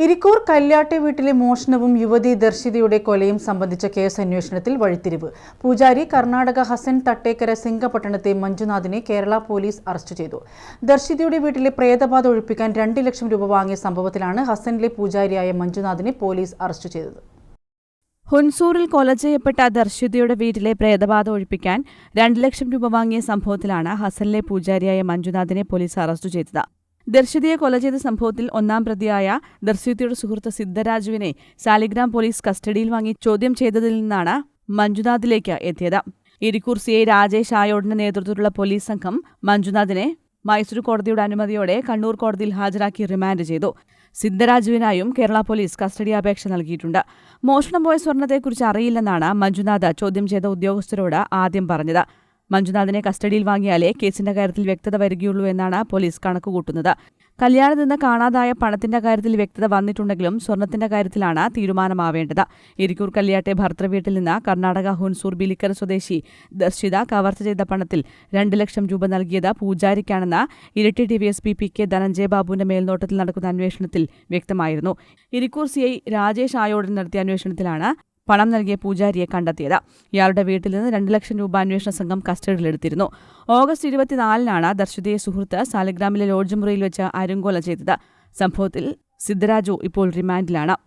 ഇരിക്കൂർ കല്യാട്ടെ വീട്ടിലെ മോഷണവും യുവതി ദർശിതയുടെ കൊലയും സംബന്ധിച്ച കേസ് അന്വേഷണത്തിൽ വഴിത്തിരിവ്. പൂജാരി കർണാടക ഹസൻ തട്ടേക്കര സിംഗപട്ടണത്തെ മഞ്ജുനാഥിനെ കേരള പോലീസ് അറസ്റ്റ് ചെയ്തു. ദർശിതയുടെ വീട്ടിലെ പ്രേതബാധ ഒഴിപ്പിക്കാൻ 2 ലക്ഷം രൂപ വാങ്ങിയ സംഭവത്തിലാണ് ഹസനിലെ പൂജാരിയായ മഞ്ജുനാഥിനെ പോലീസ് അറസ്റ്റ് ചെയ്തത്. ഹുൻസൂറിൽ കൊല ചെയ്യപ്പെട്ട ദർശിതയുടെ വീട്ടിലെ പ്രേതബാധ ഒഴിപ്പിക്കാൻ 2 ലക്ഷം രൂപ വാങ്ങിയ സംഭവത്തിലാണ് ഹസനിലെ പൂജാരിയായ മഞ്ജുനാഥിനെ പോലീസ് അറസ്റ്റ് ചെയ്തത്. ദർശിതയെ കൊല ചെയ്ത സംഭവത്തിൽ 1-ാം പ്രതിയായ ദർശിതയുടെ സുഹൃത്ത് സിദ്ധരാജുവിനെ സാലിഗ്രാം പോലീസ് കസ്റ്റഡിയിൽ വാങ്ങി ചോദ്യം ചെയ്തതിൽ നിന്നാണ് മഞ്ജുനാഥിലേക്ക് എത്തിയത്. ഇരിക്കൂർ CI രാജേഷ് ആയോടിന്റെ നേതൃത്വത്തിലുള്ള പോലീസ് സംഘം മഞ്ജുനാഥിനെ മൈസൂർ കോടതിയുടെ അനുമതിയോടെ കണ്ണൂർ കോടതിയിൽ ഹാജരാക്കി റിമാൻഡ് ചെയ്തു. സിദ്ധരാജുവിനായും കേരള പോലീസ് കസ്റ്റഡി അപേക്ഷ നൽകിയിട്ടുണ്ട്. മോഷണം പോയ സ്വർണത്തെക്കുറിച്ച് അറിയില്ലെന്നാണ് മഞ്ജുനാഥ് ചോദ്യം ചെയ്ത ഉദ്യോഗസ്ഥരോട് ആദ്യം പറഞ്ഞത്. മഞ്ജുനാഥിനെ കസ്റ്റഡിയിൽ വാങ്ങിയാലേ കേസിന്റെ കാര്യത്തിൽ വ്യക്തത വരികയുള്ളൂ എന്നാണ് പോലീസ് കണക്കുകൂട്ടുന്നത്. കല്യാണിൽ നിന്ന് കാണാതായ പണത്തിന്റെ കാര്യത്തിൽ വ്യക്തത വന്നിട്ടുണ്ടെങ്കിലും സ്വർണത്തിന്റെ കാര്യത്തിലാണ് തീരുമാനമാവേണ്ടത്. ഇരിക്കൂർ കല്യാട്ടെ ഭർത്തൃവീട്ടിൽ നിന്ന് കർണാടക ഹുൻസൂർ ബിലിക്കര സ്വദേശി ദർശിത കവർച്ച ചെയ്ത പണത്തിൽ 2 ലക്ഷം രൂപ നൽകിയത് പൂജാരിക്കാണെന്ന് ഇരിട്ടി DVSP PK ധനഞ്ജയ ബാബുവിന്റെ മേൽനോട്ടത്തിൽ നടക്കുന്ന അന്വേഷണത്തിൽ വ്യക്തമായിരുന്നു. ഇരിക്കൂർ CI രാജേഷ് ആയോടൻ നടത്തിയ അന്വേഷണത്തിലാണ് പണം നൽകിയ പൂജാരിയെ കണ്ടെത്തിയത്. ഇയാളുടെ വീട്ടിൽ നിന്ന് 2 ലക്ഷം രൂപ അന്വേഷണ സംഘം കസ്റ്റഡിയിലെടുത്തിരുന്നു. ഓഗസ്റ്റ് 24-നാണ് ദർശിതയെ സുഹൃത്ത് സാലിഗ്രാമിലെ ലോഡ്ജ് മുറിയിൽ വെച്ച് അരുംകൊല ചെയ്തത്. സംഭവത്തിൽ സിദ്ധരാജു ഇപ്പോൾ റിമാൻഡിലാണ്.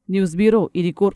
News bureau, Irikkur.